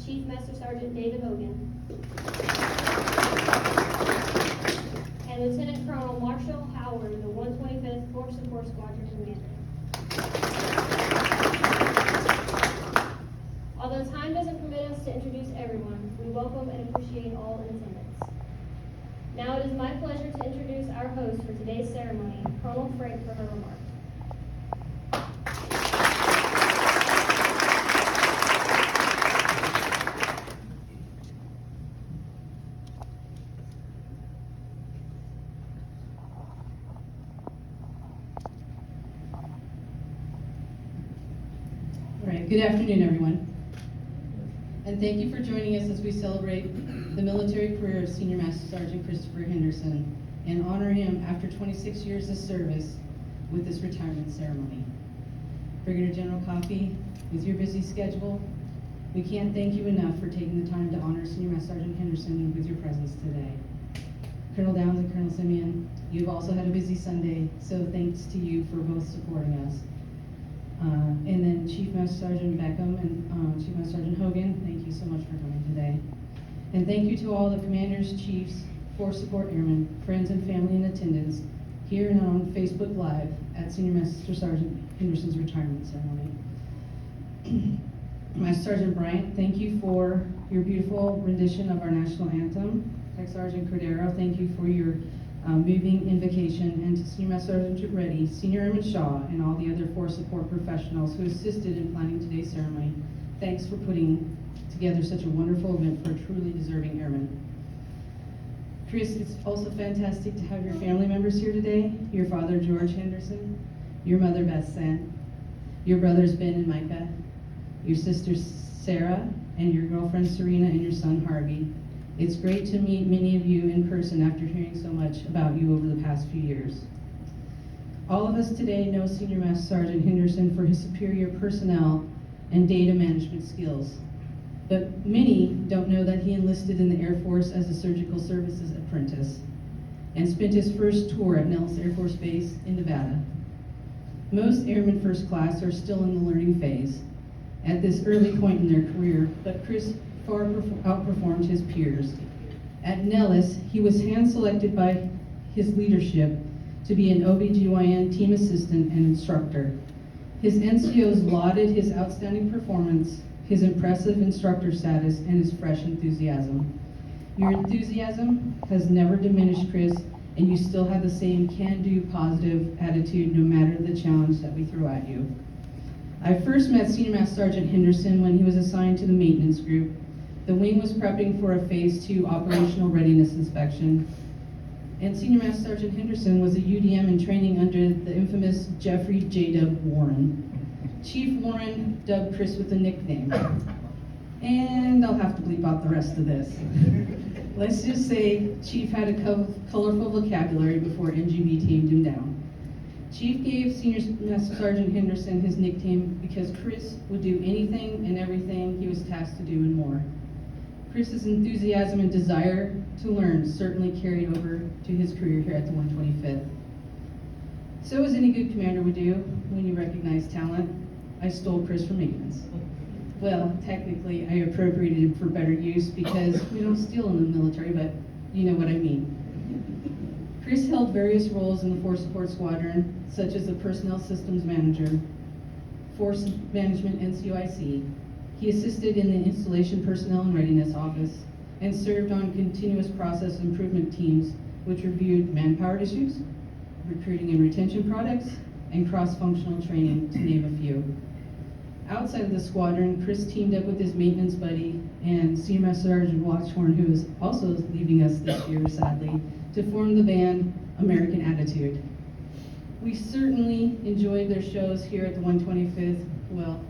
Chief Master Sergeant David Hogan, and Lieutenant Colonel Marshall Howard, the 125th Force Support Squadron Commander. Although time doesn't permit us to introduce everyone, we welcome and appreciate all in attendance. Now it is my pleasure to introduce our host for today's ceremony, Colonel Frank, for her remarks. All right, good afternoon, everyone. And thank you for joining us as we celebrate the military career of Senior Master Sergeant Christopher Henderson and honor him after 26 years of service with this retirement ceremony. Brigadier General Coffey, with your busy schedule, we can't thank you enough for taking the time to honor Senior Master Sergeant Henderson with your presence today. Colonel Downs and Colonel Simeon, you've also had a busy Sunday, so thanks to you for both supporting us. And then Chief Master Sergeant Beckham and Chief Master Sergeant Hogan, thank you so much for coming today. And thank you to all the commanders, chiefs, Force Support Airmen, friends and family in attendance here and on Facebook Live at Senior Master Sergeant Henderson's retirement ceremony. Master Sergeant Bryant, thank you for your beautiful rendition of our national anthem. Tech Sergeant Cordero, thank you for your moving invocation, and to Senior Master Sergeant Reddy, Senior Airman Shaw, and all the other Force Support professionals who assisted in planning today's ceremony. Thanks for putting together such a wonderful event for a truly deserving airman. Chris, it's also fantastic to have your family members here today. Your father, George Henderson, your mother, Beth San, your brothers, Ben and Micah, your sister, Sarah, and your girlfriend, Serena, and your son, Harvey. It's great to meet many of you in person after hearing so much about you over the past few years. All of us today know Senior Master Sergeant Henderson for his superior personnel and data management skills. But many don't know that he enlisted in the Air Force as a surgical services apprentice and spent his first tour at Nellis Air Force Base in Nevada. Most Airmen First Class are still in the learning phase at this early point in their career, but Chris far outperformed his peers. At Nellis, he was hand-selected by his leadership to be an OBGYN team assistant and instructor. His NCOs lauded his outstanding performance, his impressive instructor status, and his fresh enthusiasm. Your enthusiasm has never diminished, Chris, and you still have the same can-do positive attitude no matter the challenge that we throw at you. I first met Senior Master Sergeant Henderson when he was assigned to the maintenance group. The wing was prepping for a Phase 2 operational readiness inspection, and Senior Master Sergeant Henderson was a UDM in training under the infamous Jeffrey J.W. Warren. Chief Warren dubbed Chris with a nickname, and I'll have to bleep out the rest of this. Let's just say Chief had a colorful vocabulary before NGB tamed him down. Chief gave Senior Master Sergeant Henderson his nickname because Chris would do anything and everything he was tasked to do and more. Chris's enthusiasm and desire to learn certainly carried over to his career here at the 125th. So as any good commander would do when you recognize talent, I stole Chris from maintenance. Well, technically, I appropriated him for better use because we don't steal in the military, but you know what I mean. Chris held various roles in the Force Support Squadron, such as the Personnel Systems Manager, Force Management NCOIC. He assisted in the Installation Personnel and Readiness Office and served on continuous process improvement teams, which reviewed manpower issues, recruiting and retention products, and cross-functional training, to name a few. Outside of the squadron, Chris teamed up with his maintenance buddy and Senior Master Sergeant Watchhorn, who is also leaving us this year, sadly, to form the band American Attitude. We certainly enjoyed their shows here at the 125th, well,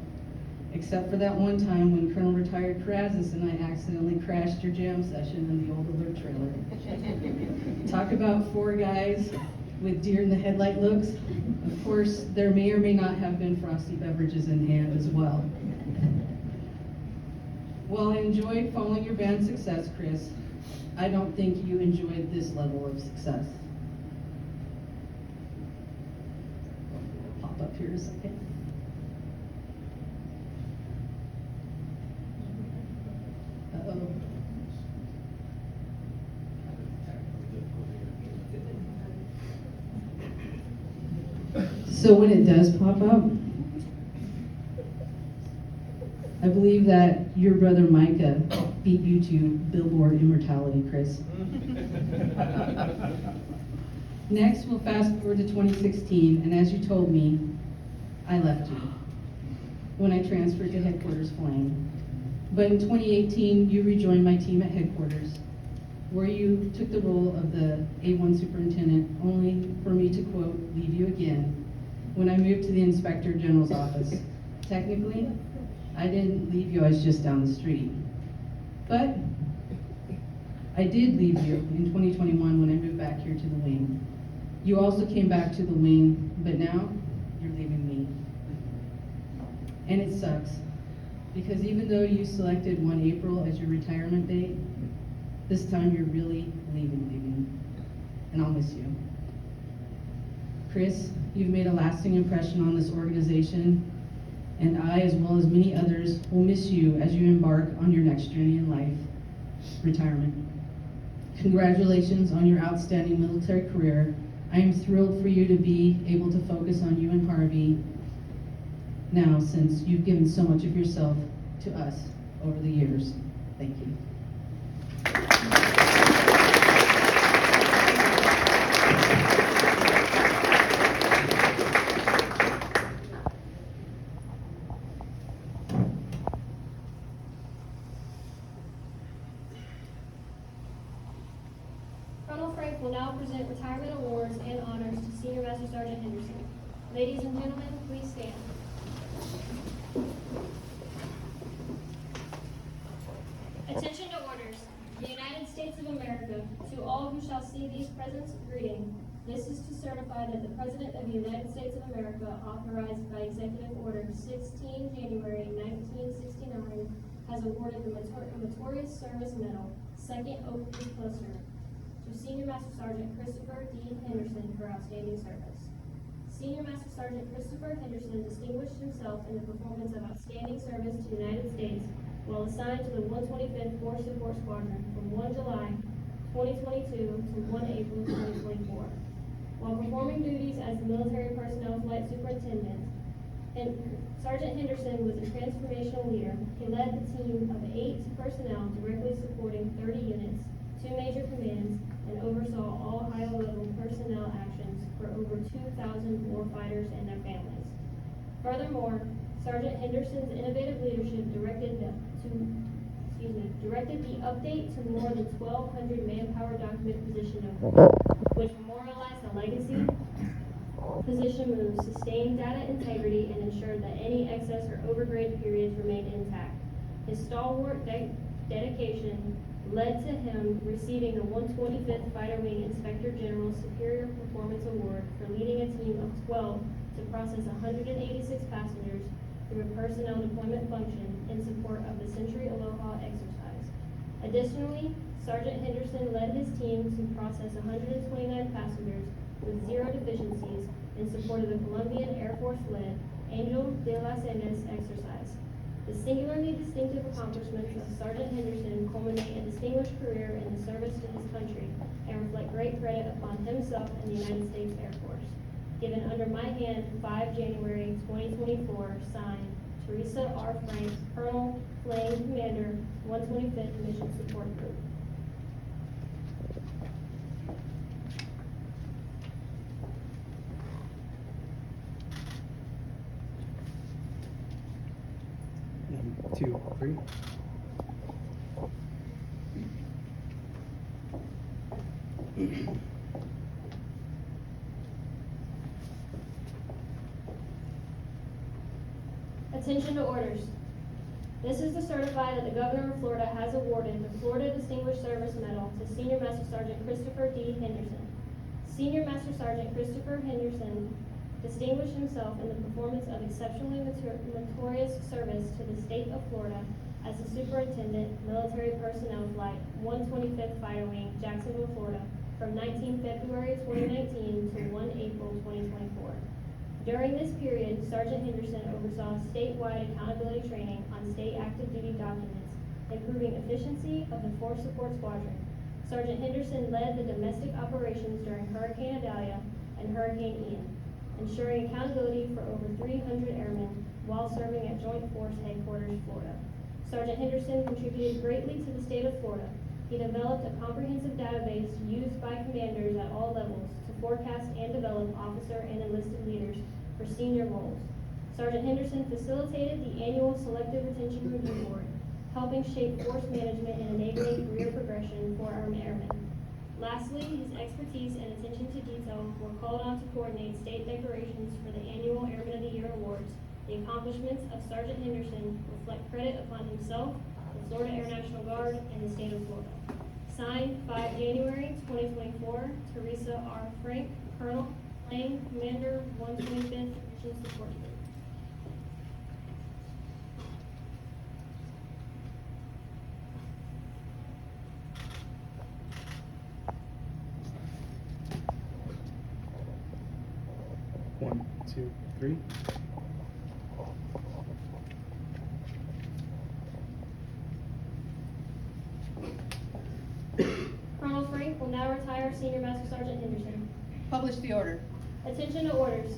except for that one time when Colonel Retired Karazis and I accidentally crashed your jam session in the old alert trailer. Talk about four guys with deer in the headlight looks. Of course, there may or may not have been frosty beverages in hand as well. While I enjoyed following your band's success, Chris, I don't think you enjoyed this level of success. Pop up here a second. So when it does pop up, I believe that your brother Micah beat you to Billboard immortality, Chris. Next, we'll fast forward to 2016, and as you told me, I left you when I transferred to headquarters flying. But in 2018, you rejoined my team at headquarters, where you took the role of the A1 superintendent, only for me to, quote, leave you again when I moved to the Inspector General's office. Technically, I didn't leave you, I was just down the street. But I did leave you in 2021 when I moved back here to the wing. You also came back to the wing, but now you're leaving me. And it sucks, because even though you selected 1 April as your retirement date, this time you're really leaving, and I'll miss you. Chris, you've made a lasting impression on this organization, and I, as well as many others, will miss you as you embark on your next journey in life, retirement. Congratulations on your outstanding military career. I am thrilled for you to be able to focus on you and Harvey now, since you've given so much of yourself to us over the years. Thank you. Colonel Frank will now present retirement awards and honors to Senior Master Sergeant Henderson. Ladies and gentlemen, please stand. Attention to orders. The United States of America, to all who shall see these presents, greeting. This is to certify that the President of the United States of America, authorized by Executive Order 16 January 1969, has awarded the Meritorious Service Medal, Second Oak Creek Cluster, to Senior Master Sergeant Christopher D. Henderson for outstanding service. Senior Master Sergeant Christopher Henderson distinguished himself in the performance of outstanding service to the United States while assigned to the 125th Force Support Squadron from 1 July 2022 to 1 April 2024. While performing duties as the Military Personnel Flight Superintendent, Sergeant Henderson was a transformational leader. He led the team of 8 personnel directly supporting 30 units, 2 major commands, and oversaw all high-level personnel actions for over 2,000 warfighters and their families. Furthermore, Sergeant Henderson's innovative leadership directed the update to more than 1,200 manpower document position numbers, which memorialized the legacy position moves, sustained data integrity, and ensured that any excess or overgrade periods remained intact. His stalwart dedication led to him receiving the 125th Fighter Wing Inspector General's Superior Performance Award for leading a team of 12 to process 186 passengers through a personnel deployment function in support of the Century Aloha exercise. Additionally, Sergeant Henderson led his team to process 129 passengers with 0 deficiencies in support of the Colombian Air Force-led Angel de las Andes exercise. The singularly distinctive accomplishments of Sergeant Henderson culminate a distinguished career in the service to his country and reflect great credit upon himself and the United States Air Force. Given under my hand 5 January 2024, signed Teresa R. Frank, Colonel, Flying Commander, 125th Mission Support Group. One, 2, 3. Attention to orders. This is to certify that the Governor of Florida has awarded the Florida Distinguished Service Medal to Senior Master Sergeant Christopher D. Henderson. Senior Master Sergeant Christopher Henderson distinguished himself in the performance of exceptionally meritorious service to the state of Florida as the Superintendent, Military Personnel Flight 125th Fighter Wing, Jacksonville, Florida, from 19 February 2019 to 1 April 2024. During this period, Sergeant Henderson oversaw statewide accountability training on state active duty documents, improving efficiency of the Force Support Squadron. Sergeant Henderson led the domestic operations during Hurricane Idalia and Hurricane Ian. ensuring accountability for over 300 airmen while serving at Joint Force Headquarters, Florida. Sergeant Henderson contributed greatly to the state of Florida. He developed a comprehensive database used by commanders at all levels to forecast and develop officer and enlisted leaders for senior roles. Sergeant Henderson facilitated the annual Selective Retention Review Board, helping shape force management and enabling career progression for our airmen. Lastly, his expertise and attention to detail were called on to coordinate state decorations for the annual Airman of the Year awards. The accomplishments of Sergeant Henderson reflect credit upon himself, the Florida Air National Guard, and the state of Florida. Signed 5 January 2024, Teresa R. Frank, Colonel, Lane, Commander, 125th Mission Support Group. One, two, three. Colonel Frank will now retire Senior Master Sergeant Henderson. Publish the order. Attention to orders.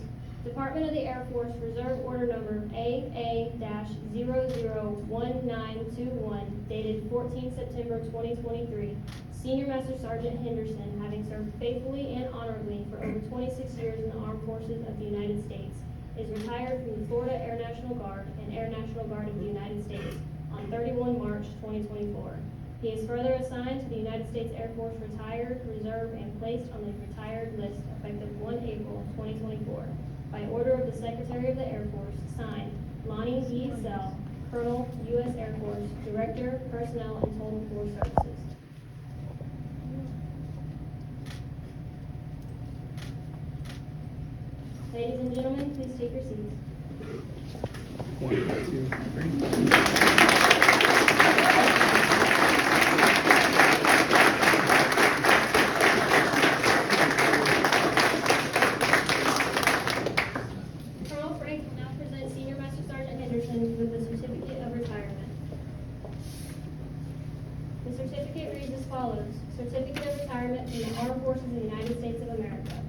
Department of the Air Force Reserve Order Number AA-001921 dated 14 September 2023. Senior Master Sergeant Henderson, having served faithfully and honorably for over 26 years in the Armed Forces of the United States, is retired from the Florida Air National Guard and Air National Guard of the United States on 31 March 2024. He is further assigned to the United States Air Force Retired, Reserve, and placed on the retired list effective 1 April 2024. By order of the Secretary of the Air Force, signed, Lonnie D. Sell, Colonel, U.S. Air Force, Director, Personnel and Total Force Services. Ladies and gentlemen, please take your seats. One, two, three. Colonel Frank will now present Senior Master Sergeant Henderson with the Certificate of Retirement. The certificate reads as follows: Certificate of Retirement from the Armed Forces of the United States of America.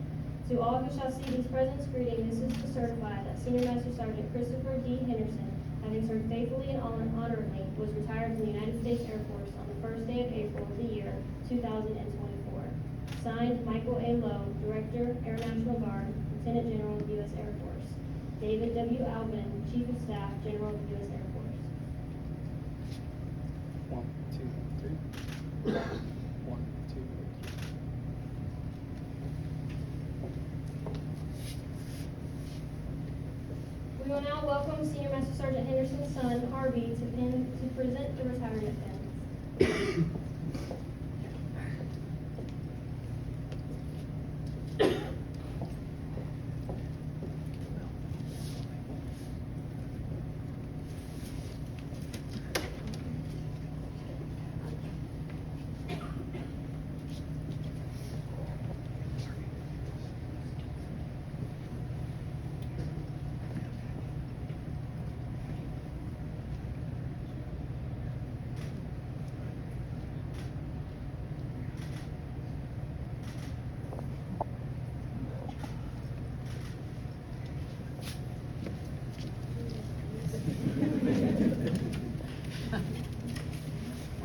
To all who shall see these presents greeting, this is to certify that Senior Master Sergeant Christopher D. Henderson, having served faithfully and honorably, was retired from the United States Air Force on the first day of April of the year 2024. Signed, Michael A. Lowe, Director, Air National Guard, Lieutenant General, U.S. Air Force. David W. Albin, Chief of Staff, General of U.S. Air Force. One, two, three. One, two, three. We will now welcome Senior Master Sergeant Henderson's son, Harvey, to present the retirement pin.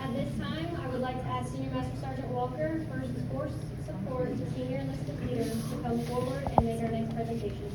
At this time, I would like to ask Senior Master Sergeant Walker, First Force Support to Senior Enlisted Leaders, to come forward and make our next presentation.